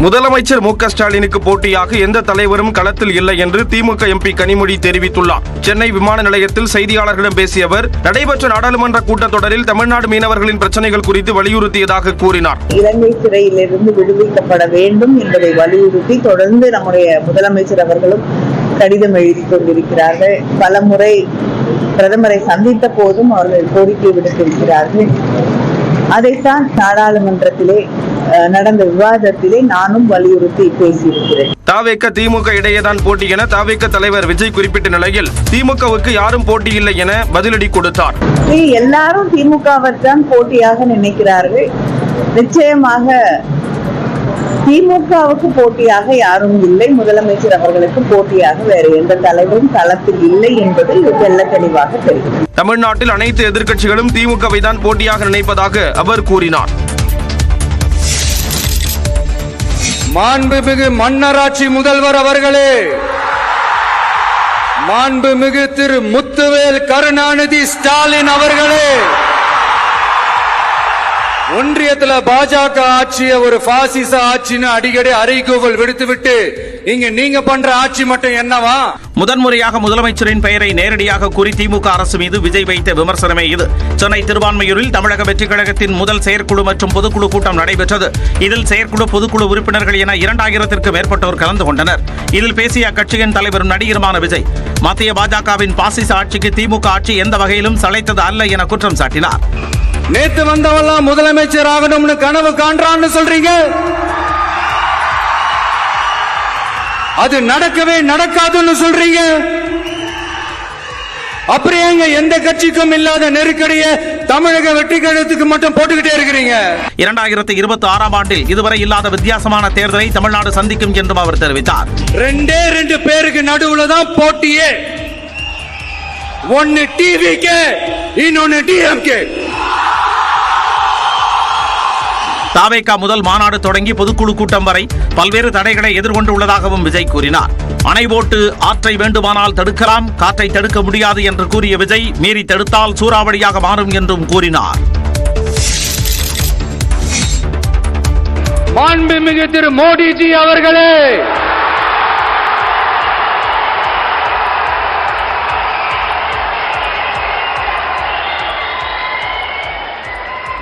முதலமைச்சர் மு க ஸ்டாலினுக்கு போட்டியாக எந்த தலைவரும் களத்தில் இல்லை என்று திமுக எம்பி கனிமொழி தெரிவித்துள்ளார். சென்னை விமான நிலையத்தில் செய்தியாளர்களிடம் பேசிய அவர், நடைபெற்ற நாடாளுமன்ற கூட்டத்தொடரில் தமிழ்நாடு மீனவர்களின் பிரச்சனைகள் குறித்து வலியுறுத்தியதாக கூறினார். இலங்கை சிறையிலிருந்து விடுவிக்கப்பட வேண்டும் என்பதை வலியுறுத்தி தொடர்ந்து நம்முடைய முதலமைச்சர் அவர்களும் கடிதம் எழுதி கொண்டிருக்கிறார்கள். பல முறை பிரதமரை சந்தித்த போதும் அவர்கள் கோரிக்கை விடுத்திருக்கிறார்கள். அதைத்தான் நாடாளுமன்றத்திலே நடந்த விவாதத்திலே நானும் வலியுறுத்தி பேசியிருக்கிறேன். தாவேக திமுக இடையேதான் போட்டி என தாவேக தலைவர் விஜய் குறிப்பிட்ட நிலையில் திமுகவுக்கு யாரும் போட்டி இல்லை என பதிலடி கொடுத்தார். எல்லாரும் திமுகவைத்தான் போட்டியாக நினைக்கிறார்கள். நிச்சயமாக திமுகவுக்கு போட்டியாக யாரும் இல்லை. முதலமைச்சர் அவர்களுக்கு போட்டியாக வேறு எந்த தலைவரும் களத்தில் இல்லை என்பது தெல்ல தெளிவாக தெரிகிறது. தமிழ்நாட்டில் அனைத்து எதிர்க்கட்சிகளும் திமுகவை தான் போட்டியாக நினைப்பதாக அவர் கூறினார். மாண்புமிகு மன்னராட்சி முதல்வர் அவர்களே, மாண்புமிகு திரு முத்துவேல் கருணாநிதி ஸ்டாலின் அவர்களே, ஒன்றியத்துல பாஜக ஆட்சியை ஒரு பாசிச ஆட்சின்னு அடிக்கடி அறைகூவல் விடுத்துவிட்டு இங்க நீங்க பண்ற ஆட்சி மட்டும் என்னவா? முதன்முறையாக முதலமைச்சரின் பெயரை நேரடியாக கூறி திமுக அரசு மீது விஜய் வைத்த விமர்சனமே இது. சென்னை திருவான்மையூரில் தமிழக வெற்றிக் கழகத்தின் முதல் செயற்குழு மற்றும் பொதுக்குழு கூட்டம் நடைபெற்றது. இதில் செயற்குழு பொதுக்குழு உறுப்பினர்கள் என 2000த்திற்கும் மேற்பட்டோர் கலந்து கொண்டனர். இதில் பேசிய அக்கட்சியின் தலைவரும் நடிகருமான விஜய், மத்திய பாஜகவின் பாசிச ஆட்சிக்கு திமுக ஆட்சி எந்த வகையிலும் சளைத்தது அல்ல என குற்றம் சாட்டினார். நேத்து வந்தவெல்லாம் முதலமைச்சர் ஆகணும்னு கனவு காண்றான்னு சொல்றீங்க, அது நடக்கவே நடக்காதுன்னு சொல்றீங்க. அப்புறம் எங்க எந்த கட்சிக்கும் இல்லாத நெருக்கடியை தமிழக வெற்றிக் கழகத்துக்கு மட்டும் போட்டுக்கிட்டே இருக்கிறீங்க? 2026ஆம் ஆண்டில் இதுவரை இல்லாத வித்தியாசமான தேர்தலை தமிழ்நாடு சந்திக்கும் என்றும் அவர் தெரிவித்தார். 2 பேருக்கு நடுவுல தான் போட்டியே. ஒன்னு டிவிகே, இன்னொன்னு டிஎம்கே. தாவேகா முதல் மாநாடு தொடங்கி பொதுக்குழு கூட்டம் வரை பல்வேறு தடைகளை எதிர்கொண்டுள்ளதாகவும் விஜய் கூறினார். அணை போட்டு ஆற்றை வேண்டுமானால் தடுக்கலாம், காற்றை தடுக்க முடியாது என்று கூறிய விஜய், மீறி தடுத்தால் சூறாவளியாக மாறும் என்றும் கூறினார். மாண்புமிகு திரு மோடிஜி அவர்களே,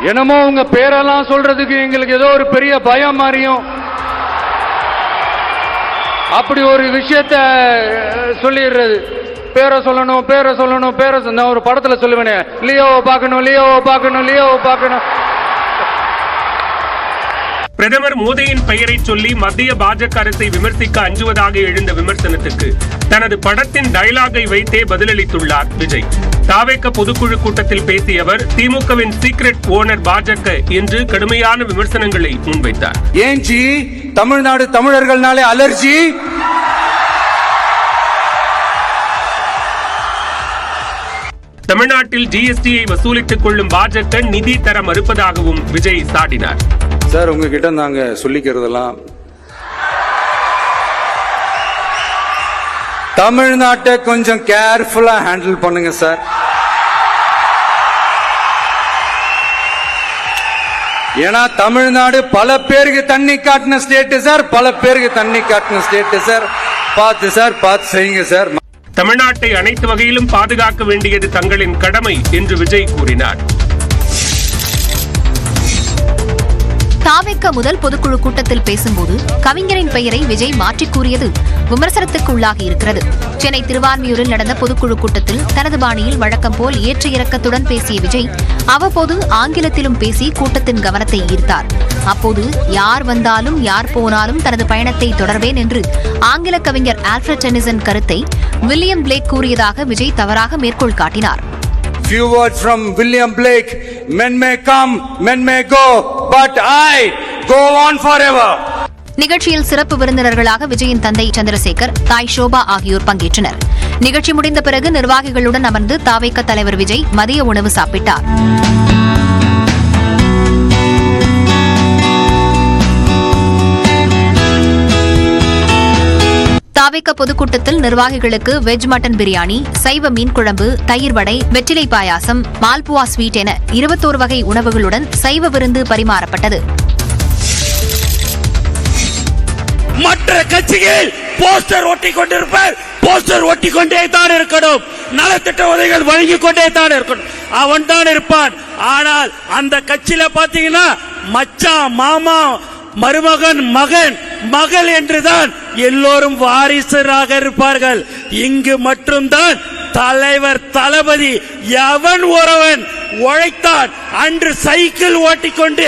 என்னமோ உங்க பேரெல்லாம் சொல்றதுக்கு எங்களுக்கு ஏதோ ஒரு பெரிய பயம் மாதிரியும் அப்படி ஒரு விஷயத்த சொல்லிடுறது. பேரை சொல்லணும். நான் ஒரு படத்துல சொல்லுவேனே, லியோவை பார்க்கணும். பிரதமர் மோடியின் பெயரை சொல்லி மத்திய பாஜக அரசை விமர்சிக்க அஞ்சுவதாக எழுந்த விமர்சனத்துக்கு தனது படத்தின் டயலாகை வைத்தே பதிலளித்துள்ளார் விஜய். தாவேக பொதுக்குழு கூட்டத்தில் பேசிய அவர், திமுகவின் சீக்ரெட் ஓனர் பாஜக என்று கடுமையான விமர்சனங்களை முன்வைத்தார். ஏன் ஜி தமிழ்நாடு தமிழர்கள்னாலே அலர்ஜி? தமிழ்நாட்டில் ஜிஎஸ்டியை வசூலித்துக் கொள்ளும் பாஜக நிதி தர மறுப்பதாகவும் விஜய் சாடினார். சார், உங்ககிட்ட நாங்க சொல்லிக்கிறதெல்லாம் தமிழ்நாட்டை கொஞ்சம் கேர்ஃபுல்லா ஹேண்டில் பண்ணுங்க சார். ஏன்னா தமிழ்நாடு பல பேருக்கு தண்ணி காட்டின ஸ்டேட் சார், பார்த்து செய்யுங்க சார். தமிழ்நாட்டை அனைத்து வகையிலும் பாதுகாக்க வேண்டியது தங்களின் கடமை என்று விஜய் கூறினார். தாவேக முதல் பொதுக்குழு கூட்டத்தில் பேசும்போது கவிஞரின் பெயரை விஜய் மாற்றிக் கூறியது விமர்சனத்துக்கு உள்ளாகி இருக்கிறது. சென்னை திருவான்மியூரில் நடந்த பொதுக்குழு கூட்டத்தில் தனது பாணியில் வழக்கம் போல் ஏற்ற இறக்கத்துடன் பேசிய விஜய் அவ்வப்போது ஆங்கிலத்திலும் பேசி கூட்டத்தின் கவனத்தை ஈர்த்தார். அப்போது யார் வந்தாலும் யார் போனாலும் தனது பயணத்தை தொடர்வேன் என்று ஆங்கில கவிஞர் ஆல்ஃபிரட் டென்னிசன் கருத்தை வில்லியம் பிளேக் கூறியதாக விஜய் தவறாக மேற்கோள் காட்டினார். Few words from William Blake. Men may come, men may go, but I go on forever. நிகழ்ச்சியில் சிறப்பு விருந்தினர்களாக விஜயின் தந்தை சந்திரசேகர், தாய் ஷோபா ஆகியோர் பங்கேற்றனர். நிகழ்ச்சி முடிந்த பிறகு நிர்வாகிகளுடன் அமர்ந்து தாவேக தலைவர் விஜய் மதிய உணவு சாப்பிட்டார். தாவேக பொதுக்கூட்டத்தில் நிர்வாகிகளுக்கு வெஜ் மட்டன் பிரியாணி, சைவ மீன் குழம்பு, தயிர் வடை, வெற்றிலை பாயாசம், மால்புவா ஸ்வீட் என 21 வகை உணவுகளுடன் சைவ விருந்து பரிமாறப்பட்டது. மற்ற கட்சிகள் போஸ்டர் ஒட்டி கொண்டிருப்பார், போஸ்டர் ஒட்டி கொண்டே தான் இருக்கணும், நலத்திட்ட உதவிகள் வழங்கி கொண்டே தான் இருக்கணும், அவன் தான் இருப்பான். ஆனால் அந்த கட்சியில பாத்தீங்கன்னா மச்சான், மாமா, மருமகன், மகன், மகள் என்றுதான் எல்லோரும் வாரிசராக இருப்பார்கள். இங்கு மட்டும்தான் தலைவர் தளபதி எவன் ஒருவன் உழைத்தான், அன்று சைக்கிள் ஓட்டிக்கொண்டு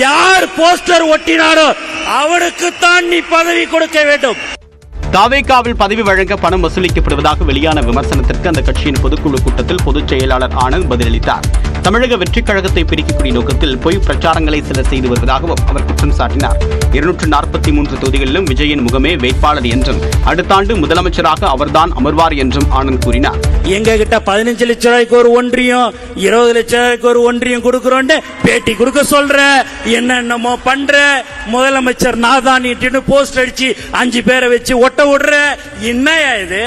யார் போஸ்டர் ஒட்டினாரோ அவனுக்குத்தான் நீ பதவி கொடுக்க வேண்டும். தாவேகாவில் பதவி வழங்க பணம் வசூலிக்கப்படுவதாக வெளியான விமர்சனத்திற்கு அந்த கட்சியின் பொதுக்குழு கூட்டத்தில் பொதுச் செயலாளர் ஆனந்த் பதிலளித்தார். தமிழக வெற்றிக் கழகத்தை பிரிக்கக்கூடிய நோக்கத்தில் பொய் பிரச்சாரங்களை சிலர் செய்து வருவதாகவும் அவர் குற்றம் சாட்டினார். 243 தொகுதிகளிலும் விஜயின் முகமே வேட்பாளர் என்றும் அடுத்த ஆண்டு முதலமைச்சராக அவர்தான் அமர்வார் என்றும் ஆனந்த் கூறினார். எங்க கிட்ட 15 லட்சம் ரூபாய்க்கு ஒரு ஒன்றியம், 20 லட்சம் ரூபாய்க்கு ஒரு ஒன்றியம் கொடுக்கிறோன்னு பேட்டி கொடுக்க சொல்ற, என்னென்னமோ பண்ற, முதலமைச்சர் நாதானிட்டு போஸ்ட் அடிச்சு 5 பேரை வச்சு ஒட்ட விடுற. என்னையா இது?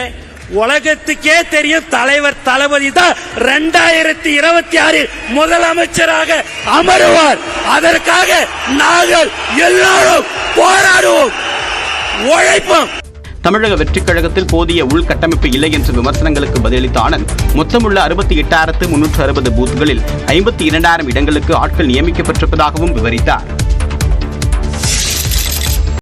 உலகத்துக்கே தெரியும் தலைவர் தளபதி தான் 2026 முதலமைச்சராக அமருவார். அதற்காக நாங்கள் எல்லாரும் போராடுவோம், உழைப்போம். தமிழக வெற்றிக் கழகத்தில் போதிய உள்கட்டமைப்பு இல்லை என்ற விமர்சனங்களுக்கு பதிலளித்த ஆனந்த் மொத்தமுள்ள 68,360 பூத்துகளில் 52,000 இடங்களுக்கு ஆட்கள் நியமிக்கப்பட்டிருப்பதாகவும் விவரித்தார்.